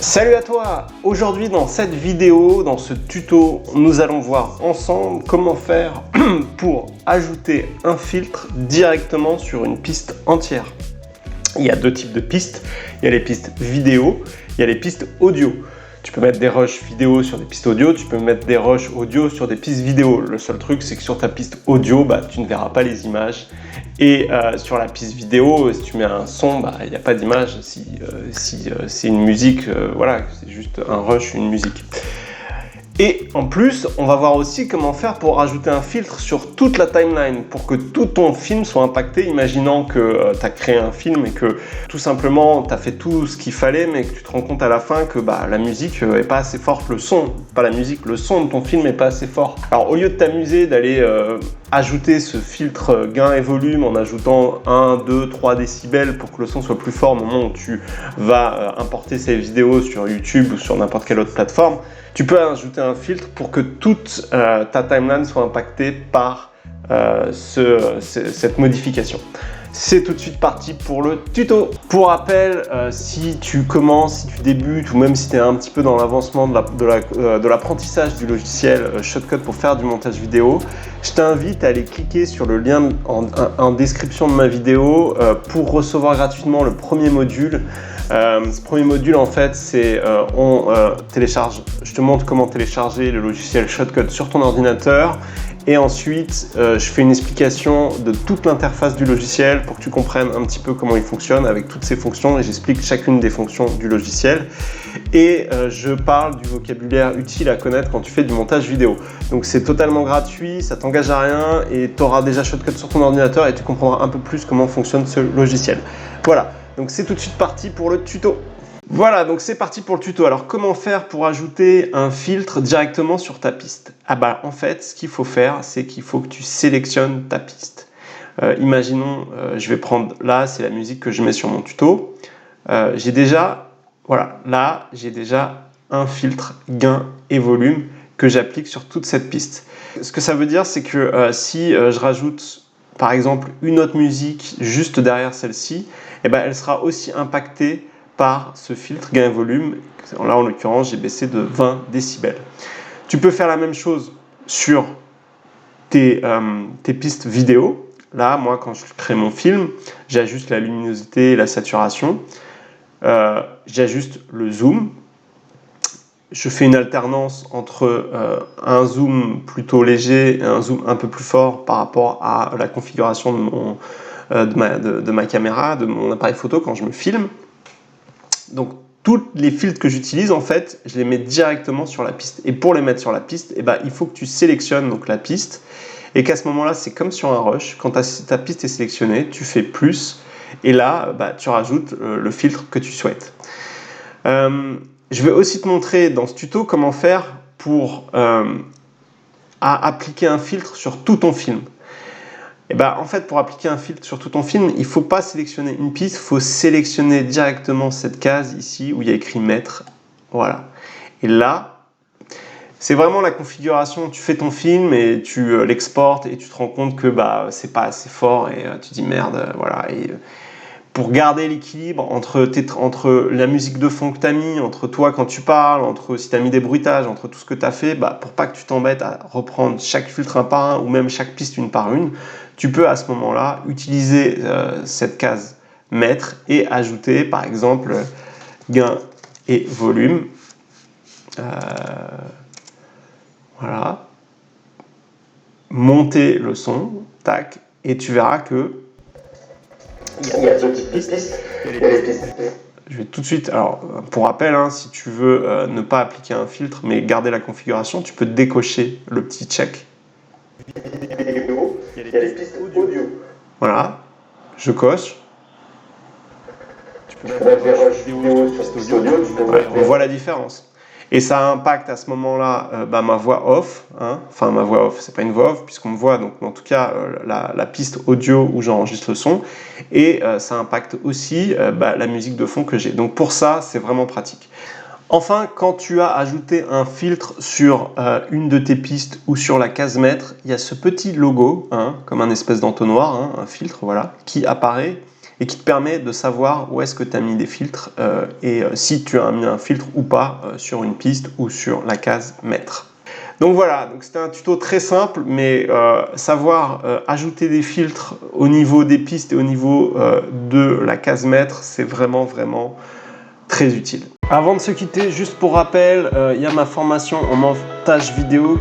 Salut à toi! Aujourd'hui dans cette vidéo, dans ce tuto, nous allons voir ensemble comment faire pour ajouter un filtre directement sur une piste entière. Il y a deux types de pistes, il y a les pistes vidéo, il y a les pistes audio. Tu peux mettre des rushs vidéo sur des pistes audio, tu peux mettre des rushs audio sur des pistes vidéo. Le seul truc, c'est que sur ta piste audio, tu ne verras pas les images. Et sur la piste vidéo, si tu mets un son, il n'y a pas d'image. Si c'est une musique, voilà, c'est juste un rush, une musique. Et en plus, on va voir aussi comment faire pour ajouter un filtre sur toute la timeline pour que tout ton film soit impacté. Imaginons que tu as créé un film et que tout simplement tu as fait tout ce qu'il fallait, mais que tu te rends compte à la fin que la musique n'est pas assez forte, le son, pas la musique, le son de ton film n'est pas assez fort. Alors au lieu de t'amuser d'aller ajouter ce filtre gain et volume en ajoutant 1, 2, 3 décibels pour que le son soit plus fort au moment où tu vas importer ces vidéos sur YouTube ou sur n'importe quelle autre plateforme, tu peux ajouter un filtre pour que toute ta timeline soit impactée par cette modification. C'est tout de suite parti pour le tuto. Pour rappel, si tu commences, si tu débutes ou même si tu es un petit peu dans l'avancement de l'apprentissage du logiciel Shotcut pour faire du montage vidéo, je t'invite à aller cliquer sur le lien en description de ma vidéo pour recevoir gratuitement le premier module. Ce premier module en fait c'est je te montre comment télécharger le logiciel Shotcut sur ton ordinateur et ensuite je fais une explication de toute l'interface du logiciel pour que tu comprennes un petit peu comment il fonctionne avec toutes ses fonctions et j'explique chacune des fonctions du logiciel et je parle du vocabulaire utile à connaître quand tu fais du montage vidéo. Donc c'est totalement gratuit, ça t'engage à rien et tu auras déjà Shotcut sur ton ordinateur et tu comprendras un peu plus comment fonctionne ce logiciel. Voilà. Donc c'est tout de suite parti pour le tuto. Voilà, donc c'est parti pour le tuto. Alors comment faire pour ajouter un filtre directement sur ta piste? En fait, ce qu'il faut faire, c'est qu'il faut que tu sélectionnes ta piste. Imaginons, je vais prendre là, c'est la musique que je mets sur mon tuto. J'ai déjà un filtre gain et volume que j'applique sur toute cette piste. Ce que ça veut dire, c'est que si je rajoute par exemple une autre musique juste derrière celle-ci, elle sera aussi impactée par ce filtre gain et volume. Là en l'occurrence j'ai baissé de 20 décibels. Tu peux faire la même chose sur tes pistes vidéo. Là moi quand je crée mon film, j'ajuste la luminosité et la saturation, j'ajuste le zoom. Je fais une alternance entre un zoom plutôt léger et un zoom un peu plus fort par rapport à la configuration de ma caméra, de mon appareil photo quand je me filme. Donc tous les filtres que j'utilise, en fait, je les mets directement sur la piste. Et pour les mettre sur la piste, il faut que tu sélectionnes donc, la piste et qu'à ce moment-là, c'est comme sur un rush. Quand ta piste est sélectionnée, tu fais plus et là, tu rajoutes le filtre que tu souhaites. Je vais aussi te montrer dans ce tuto comment faire pour appliquer un filtre sur tout ton film. En fait, pour appliquer un filtre sur tout ton film, il ne faut pas sélectionner une piste, il faut sélectionner directement cette case ici où il y a écrit mettre. Voilà. Et là, c'est vraiment la configuration. Tu fais ton film et tu l'exportes et tu te rends compte que c'est pas assez fort et tu dis merde, voilà. Et, pour garder l'équilibre entre la musique de fond que tu as mis, entre toi quand tu parles, entre si tu as mis des bruitages, entre tout ce que tu as fait, pour pas que tu t'embêtes à reprendre chaque filtre un par un ou même chaque piste une par une, tu peux à ce moment-là utiliser cette case mettre et ajouter par exemple gain et volume. Voilà. Monter le son, tac, et tu verras que il y a deux petites pistes. Je vais tout de suite, alors pour rappel, si tu veux ne pas appliquer un filtre mais garder la configuration, tu peux décocher le petit check. Vidéo, il y a les pistes audio. Voilà, je coche. Tu peux mettre des rushs vidéo sur pistes audio, on voit la différence. Et ça impacte à ce moment-là ma voix off, enfin ma voix off, c'est pas une voix off puisqu'on me voit, donc en tout cas la piste audio où j'enregistre le son, et ça impacte aussi la musique de fond que j'ai. Donc pour ça, c'est vraiment pratique. Enfin, quand tu as ajouté un filtre sur une de tes pistes ou sur la case mettre, il y a ce petit logo, comme un espèce d'entonnoir, un filtre, voilà, qui apparaît et qui te permet de savoir où est-ce que tu as mis des filtres et si tu as mis un filtre ou pas sur une piste ou sur la case mètre. Donc voilà, c'était un tuto très simple, mais savoir ajouter des filtres au niveau des pistes et au niveau de la case mètre, c'est vraiment très utile. Avant de se quitter, juste pour rappel, il y a ma formation en montage vidéo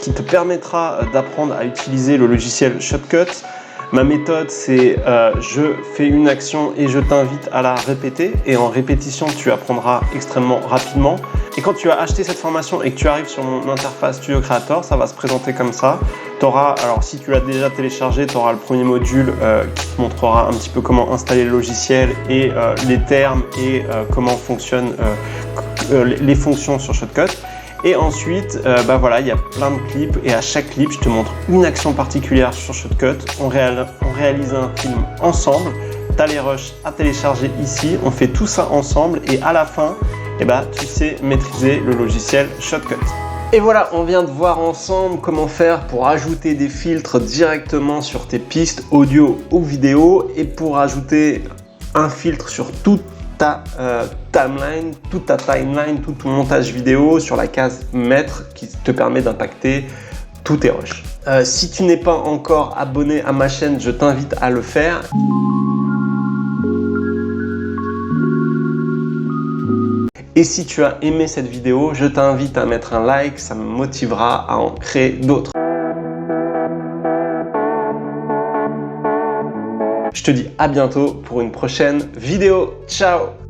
qui te permettra d'apprendre à utiliser le logiciel Shotcut. Ma méthode, c'est je fais une action et je t'invite à la répéter. Et en répétition, tu apprendras extrêmement rapidement. Et quand tu as acheté cette formation et que tu arrives sur mon interface Studio Creator, ça va se présenter comme ça. Alors si tu l'as déjà téléchargé, tu auras le premier module qui te montrera un petit peu comment installer le logiciel et les termes et comment fonctionnent les fonctions sur Shotcut. Et ensuite, voilà, il y a plein de clips et à chaque clip, je te montre une action particulière sur Shotcut. On réalise un film ensemble. Tu as les rushs à télécharger ici. On fait tout ça ensemble et à la fin, tu sais maîtriser le logiciel Shotcut. Et voilà, on vient de voir ensemble comment faire pour ajouter des filtres directement sur tes pistes audio ou vidéo et pour ajouter un filtre sur toute ta timeline, tout ton montage vidéo sur la case mètre qui te permet d'impacter tous tes rushs. Si tu n'es pas encore abonné à ma chaîne, je t'invite à le faire. Et si tu as aimé cette vidéo, je t'invite à mettre un like, ça me motivera à en créer d'autres. Je te dis à bientôt pour une prochaine vidéo. Ciao!